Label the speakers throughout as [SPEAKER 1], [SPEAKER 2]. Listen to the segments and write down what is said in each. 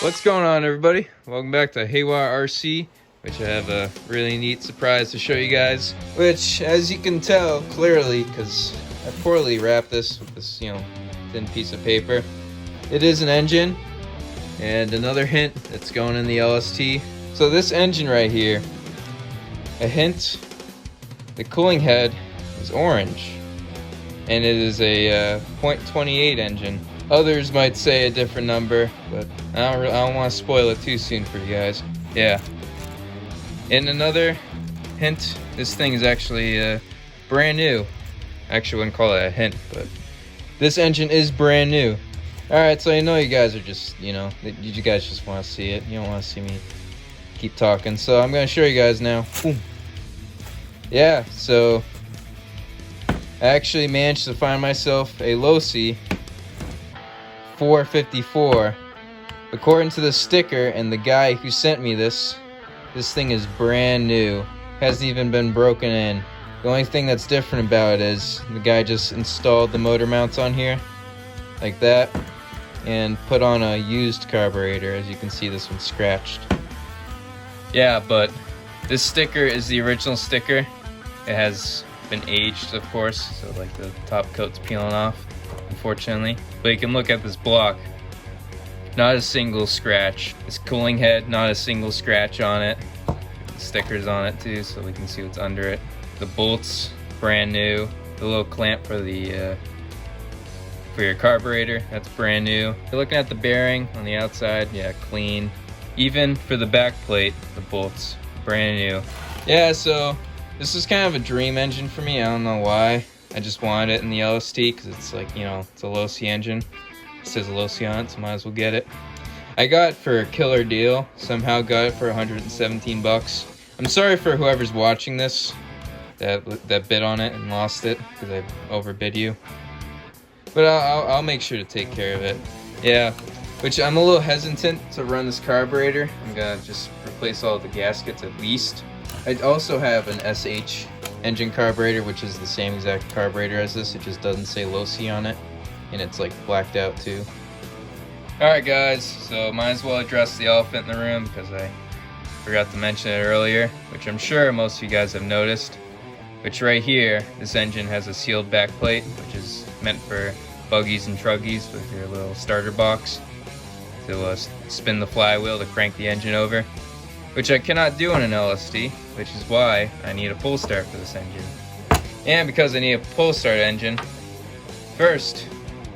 [SPEAKER 1] What's going on, everybody? Welcome back to Haywire RC, which I have a really neat surprise to show you guys. Which, as you can tell clearly, because I poorly wrapped this with this, thin piece of paper, it is an engine. And another hint, it's going in the LST. So this engine right here, a hint, the cooling head is orange, and it is a 0.28 engine. Others might say a different number, but I don't want to spoil it too soon for you guys. Yeah. And another hint, this thing is actually brand new. Actually, I wouldn't call it a hint, but this engine is brand new. Alright, so I know you guys are just, you guys just want to see it. You don't want to see me keep talking. So I'm going to show you guys now. Boom. Yeah, so I actually managed to find myself a Losi 454. According to the sticker and the guy who sent me this thing is brand new. Hasn't even been broken in. The only thing that's different about it is the guy just installed the motor mounts on here like that and put on a used carburetor. As you can see, this one's scratched. Yeah, but this sticker is the original sticker. It has been aged, of course, so like the top coat's peeling off, unfortunately. But you can look at this block. Not a single scratch. This cooling head, not a single scratch on it. The sticker's on it too, so we can see what's under it. The bolts, brand new. The little clamp for the for your carburetor, that's brand new. You're looking at the bearing on the outside, yeah, clean. Even for the back plate, the bolts, brand new. Yeah, so this is kind of a dream engine for me. I don't know why. I just wanted it in the LST because it's like, it's a Losi engine. It says Losi on it, so might as well get it. I got it for a killer deal. Somehow got it for 117 bucks. I'm sorry for whoever's watching this that bid on it and lost it because I overbid you. But I'll make sure to take care of it. Yeah, which I'm a little hesitant to run this carburetor. I'm gonna just replace all the gaskets at least. I also have an SH engine carburetor, which is the same exact carburetor as this. It just doesn't say Losi on it, and it's like blacked out too. Alright guys, so might as well address the elephant in the room because I forgot to mention it earlier, which I'm sure most of you guys have noticed. Which right here, this engine has a sealed back plate, which is meant for buggies and truggies with your little starter box to spin the flywheel to crank the engine over, which I cannot do in an LST, which is why I need a pull start for this engine. And because I need a pull start engine, first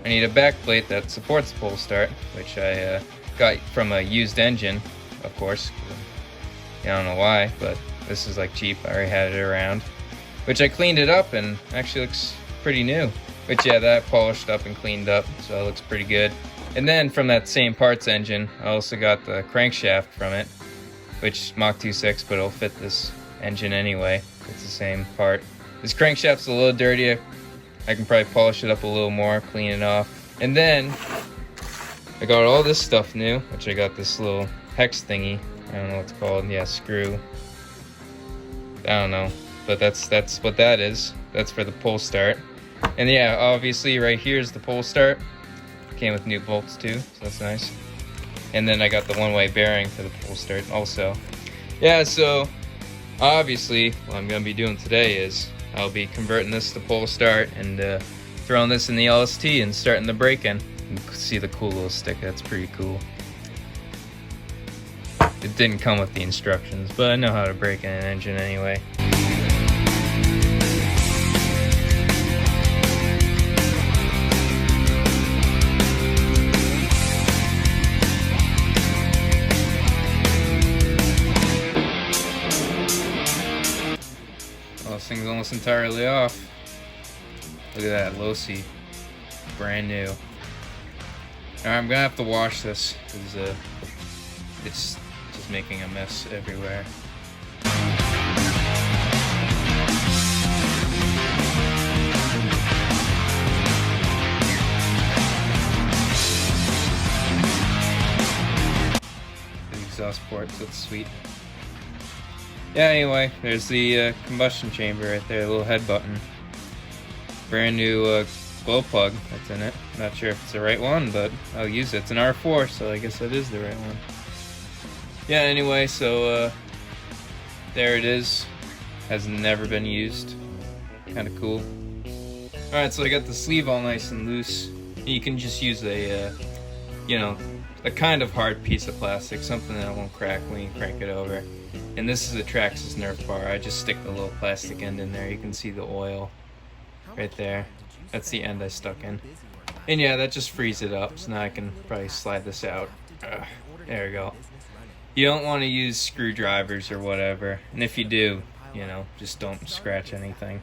[SPEAKER 1] I need a back plate that supports the pull start, which I got from a used engine, of course. I don't know why, but this is like cheap. I already had it around, which I cleaned it up and actually looks pretty new. But yeah, that polished up and cleaned up, so it looks pretty good. And then from that same parts engine, I also got the crankshaft from it, which Mach 2.6, but it'll fit this engine anyway. It's the same part. This crankshaft's a little dirty. I can probably polish it up a little more, clean it off. And then I got all this stuff new, which I got this little hex thingy. I don't know what it's called. Yeah, screw. I don't know, but that's what that is. That's for the pull start. And yeah, obviously right here is the pull start. Came with new bolts too, so that's nice. And then I got the one-way bearing for the pull start also. Yeah, so obviously what I'm going to be doing today is I'll be converting this to pull start and throwing this in the LST and starting the break-in. You can see the cool little stick, that's pretty cool. It didn't come with the instructions, but I know how to break in an engine anyway. This thing's almost entirely off. Look at that, Losi, brand new. Alright, I'm gonna have to wash this because it's just making a mess everywhere. The exhaust ports, that's sweet. Yeah, anyway, there's the combustion chamber right there, the little head button. Brand new glow plug that's in it. Not sure if it's the right one, but I'll use it. It's an R4, so I guess that is the right one. Yeah, anyway, so there it is. Has never been used. Kind of cool. Alright, so I got the sleeve all nice and loose. You can just use a, you know, a kind of hard piece of plastic, something that won't crack when you crank it over. And this is a Traxxas Nerf bar. I just stick the little plastic end in there. You can see the oil right there. That's the end I stuck in. And yeah, that just frees it up. So now I can probably slide this out. There we go. You don't want to use screwdrivers or whatever. And if you do, you know, just don't scratch anything.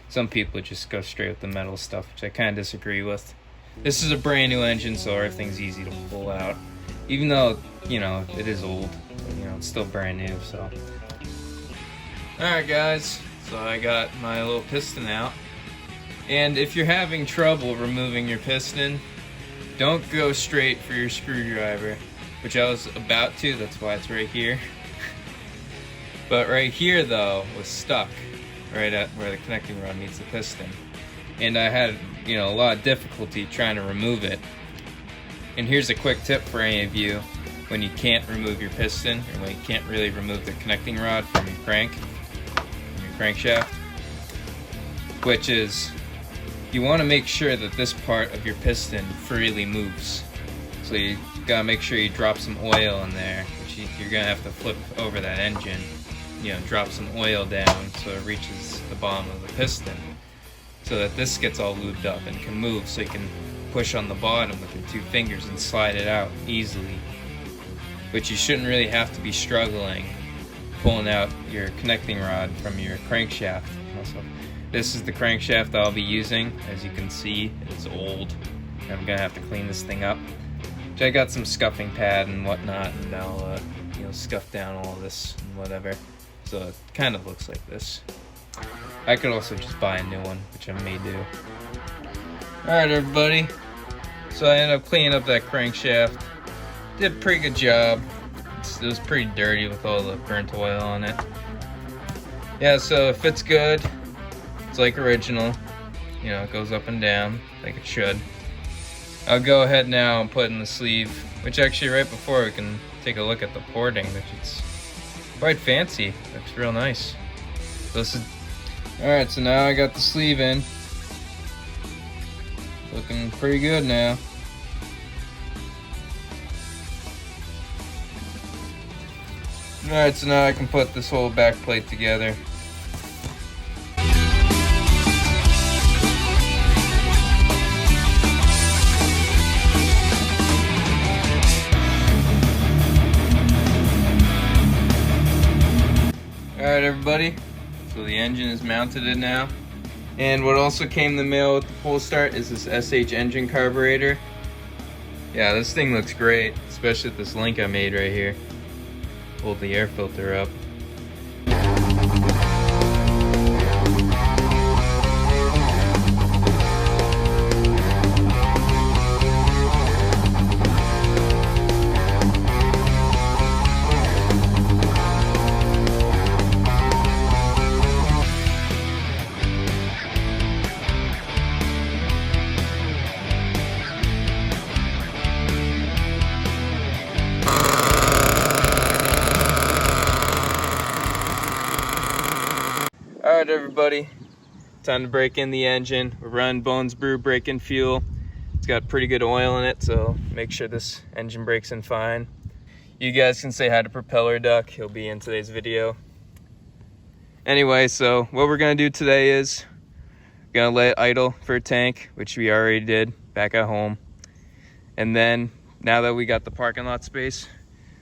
[SPEAKER 1] Some people just go straight with the metal stuff, which I kind of disagree with. This is a brand new engine, so everything's easy to pull out. Even though, you know, it is old, you know, it's still brand new, so. Alright guys, so I got my little piston out. And if you're having trouble removing your piston, don't go straight for your screwdriver, which I was about to, that's why it's right here. But right here though, was stuck, right at where the connecting rod meets the piston. And I had, you know, a lot of difficulty trying to remove it. And here's a quick tip for any of you when you can't remove your piston, or when you can't really remove the connecting rod from your crankshaft, which is, you want to make sure that this part of your piston freely moves. So you gotta make sure you drop some oil in there, which you're gonna have to flip over that engine, you know, drop some oil down so it reaches the bottom of the piston, so that this gets all lubed up and can move, so you can push on the bottom with your 2 fingers and slide it out easily. But you shouldn't really have to be struggling pulling out your connecting rod from your crankshaft. Also, this is the crankshaft I'll be using. As you can see, it's old. I'm gonna have to clean this thing up. So I got some scuffing pad and whatnot, and I'll you know, scuff down all this and whatever. So it kind of looks like this. I could also just buy a new one, which I may do. Alright everybody, so I ended up cleaning up that crankshaft. Did a pretty good job. It was pretty dirty with all the burnt oil on it. Yeah, so it fits good. It's like original. You know, it goes up and down like it should. I'll go ahead now and put in the sleeve, which actually right before we can take a look at the porting, which it's quite fancy. Looks real nice. So this is alright, so now I got the sleeve in. Looking pretty good now. Alright, so now I can put this whole back plate together. Alright everybody, so the engine is mounted in now. And what also came in the mail with the pull start is this SH engine carburetor. Yeah, this thing looks great, especially with this link I made right here. Hold the air filter up. Alright everybody, time to break in the engine. We're running Bones Brew break-in fuel. It's got pretty good oil in it, so make sure this engine breaks in fine. You guys can say hi to Propeller Duck, he'll be in today's video. Anyway, so what we're gonna do today is gonna let it idle for a tank, which we already did back at home. And then now that we got the parking lot space,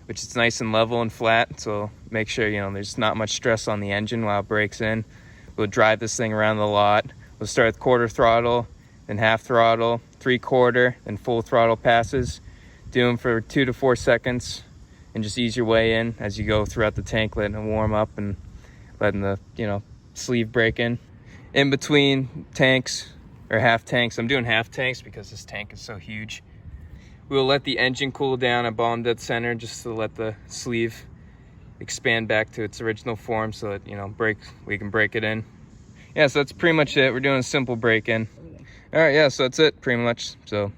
[SPEAKER 1] which is nice and level and flat, so make sure, you know, there's not much stress on the engine while it breaks in. We'll drive this thing around the lot. We'll start with quarter throttle, then half throttle, 3/4, then full throttle passes. Do them for 2 to 4 seconds, and just ease your way in as you go throughout the tank, letting it warm up and letting the, you know, sleeve break in. In between tanks, or half tanks, I'm doing half tanks because this tank is so huge. We'll let the engine cool down at bottom dead center, just to let the sleeve expand back to its original form, so that, you know, we can break it in. Yeah, so that's pretty much it. We're doing a simple break-in. All right, yeah, so that's it pretty much. So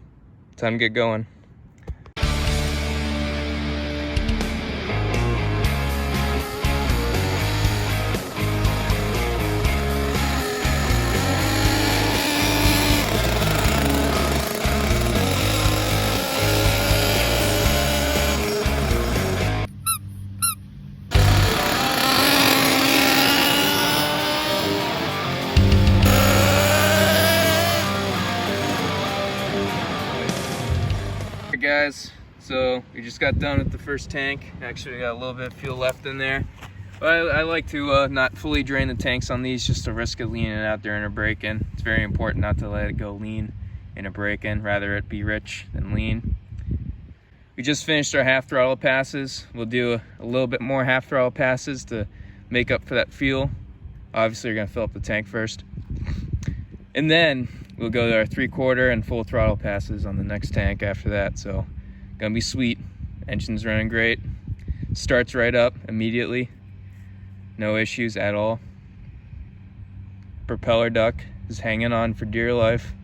[SPEAKER 1] time to get going. Guys, so we just got done with the first tank. Actually got a little bit of fuel left in there, but I like to not fully drain the tanks on these, just to risk it leaning out during a break-in. It's very important not to let it go lean in a break-in, rather it be rich than lean. We just finished our half throttle passes. We'll do a little bit more half throttle passes to make up for that fuel. Obviously you're gonna fill up the tank first, and then we'll go to our 3/4 and full throttle passes on the next tank after that. So gonna be sweet. Engine's running great. Starts right up immediately. No issues at all. Propeller duct is hanging on for dear life.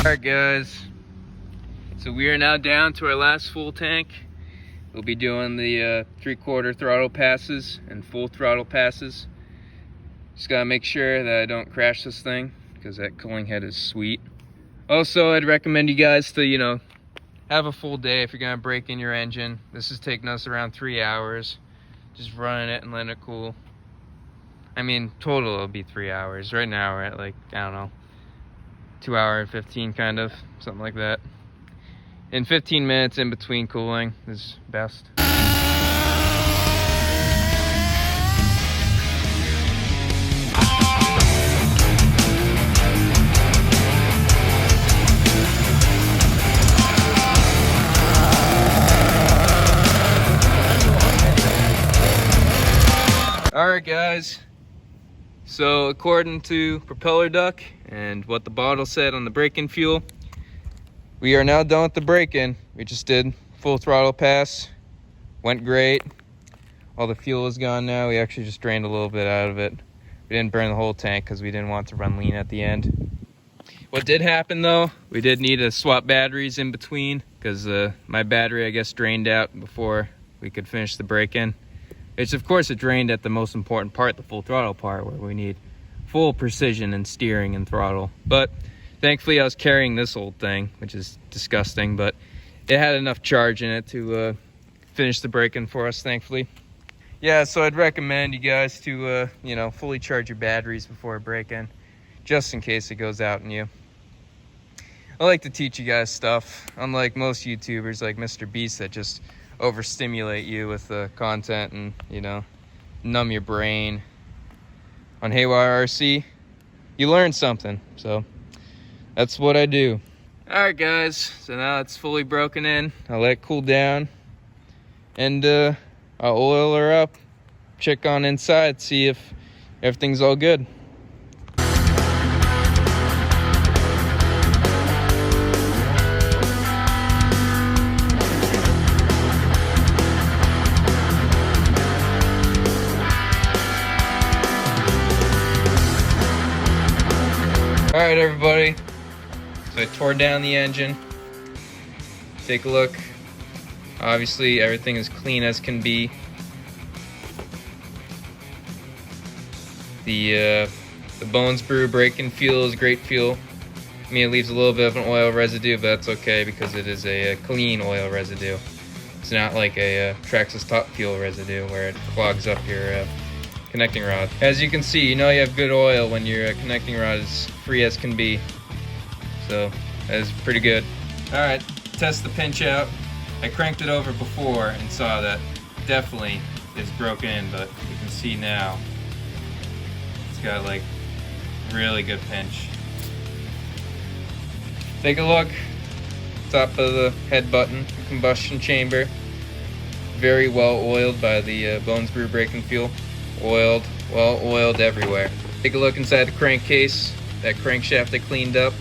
[SPEAKER 1] Alright guys, so we are now down to our last full tank. We'll be doing the 3/4 throttle passes and full throttle passes. Just gotta make sure that I don't crash this thing, because that cooling head is sweet. Also, I'd recommend you guys to, have a full day if you're gonna break in your engine. This is taking us around 3 hours, just running it and letting it cool. I mean, total it'll be 3 hours. Right now we're at like, I don't know, 2 hour and 15 kind of, something like that. In 15 minutes in between cooling is best. Alright guys, so according to propeller duct and what the bottle said on the break-in fuel, we are now done with the break-in. We just did full throttle pass, went great. All the fuel is gone now. We actually just drained a little bit out of it. We didn't burn the whole tank because we didn't want to run lean at the end. What did happen though, we did need to swap batteries in between, because my battery I guess drained out before we could finish the break-in. It's of course it drained at the most important part, the full throttle part, where we need full precision in steering and throttle. But thankfully I was carrying this old thing, which is disgusting, but it had enough charge in it to finish the break-in for us, thankfully. Yeah, so I'd recommend you guys to fully charge your batteries before a break-in, just in case it goes out on you. I like to teach you guys stuff, unlike most YouTubers like Mr. Beast that just overstimulate you with the content and, numb your brain. On Haywire RC, you learn something, so that's what I do. Alright guys, so now it's fully broken in. I'll let it cool down, and I'll oil her up, check on inside, see if everything's all good. Alright everybody, so I tore down the engine. Take a look. Obviously everything is clean as can be. The Bones Brew break-in fuel is great fuel. I mean, it leaves a little bit of an oil residue, but that's okay because it is a clean oil residue. It's not like a Traxxas Top Fuel residue where it clogs up your connecting rod. As you can see, you know you have good oil when your connecting rod is free as can be. So that is pretty good. Alright, test the pinch out. I cranked it over before and saw that definitely is broken in, but you can see now it's got like really good pinch. Take a look. Top of the head button, the combustion chamber. Very well oiled by the Bones Brew braking fuel. Oiled, well oiled everywhere. Take a look inside the crankcase. That crankshaft I cleaned up.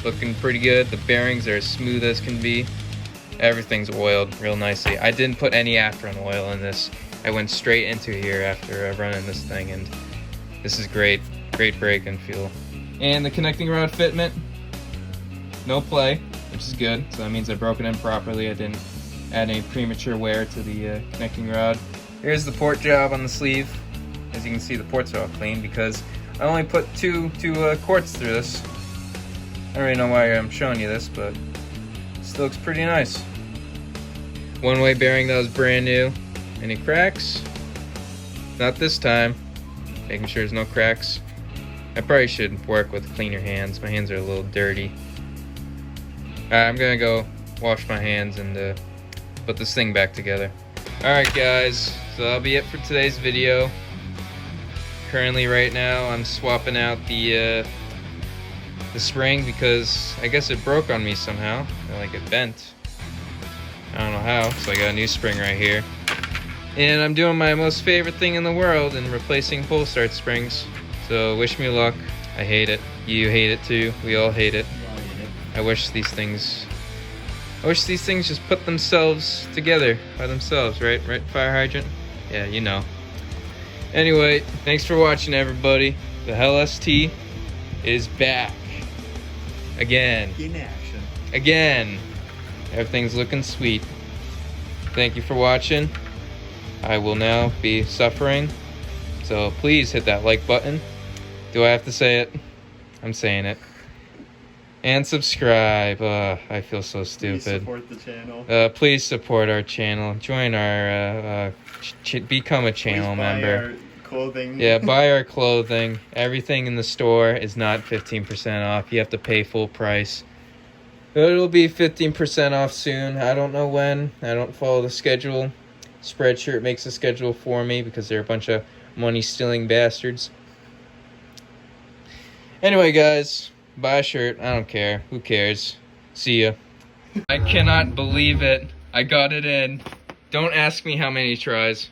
[SPEAKER 1] Looking pretty good. The bearings are as smooth as can be. Everything's oiled real nicely. I didn't put any after-run oil in this. I went straight into here after running this thing, and this is great. Great braking fuel. And the connecting rod fitment, no play, which is good. So that means I broke it in properly. I didn't add any premature wear to the connecting rod. Here's the port job on the sleeve. As you can see, the ports are all clean because I only put two quarts through this. I don't really know why I'm showing you this, but it still looks pretty nice. One-way bearing that was brand new. Any cracks? Not this time. Making sure there's no cracks. I probably should work with cleaner hands. My hands are a little dirty. Alright, I'm gonna go wash my hands and put this thing back together. Alright guys, so that'll be it for today's video. Currently right now I'm swapping out the spring because I guess it broke on me somehow. Like it bent. I don't know how, so I got a new spring right here. And I'm doing my most favorite thing in the world in replacing pull start springs. So wish me luck. I hate it. You hate it too. We all hate it. I wish these things just put themselves together by themselves, right? Right, fire hydrant? Yeah, you know. Anyway, thanks for watching everybody. The Hell ST is back. Again.
[SPEAKER 2] In action.
[SPEAKER 1] Again. Everything's looking sweet. Thank you for watching. I will now be suffering. So please hit that like button. Do I have to say it? I'm saying it. And subscribe. I feel so stupid.
[SPEAKER 2] Please support the channel.
[SPEAKER 1] Please support our channel. Join our, become a channel member.
[SPEAKER 2] Buy our clothing.
[SPEAKER 1] Yeah, buy our clothing. Everything in the store is not 15% off. You have to pay full price. But it'll be 15% off soon. I don't know when. I don't follow the schedule. Spreadshirt makes a schedule for me because they're a bunch of money-stealing bastards. Anyway, guys. Buy a shirt. I don't care. Who cares? See ya. I cannot believe it. I got it in. Don't ask me how many tries.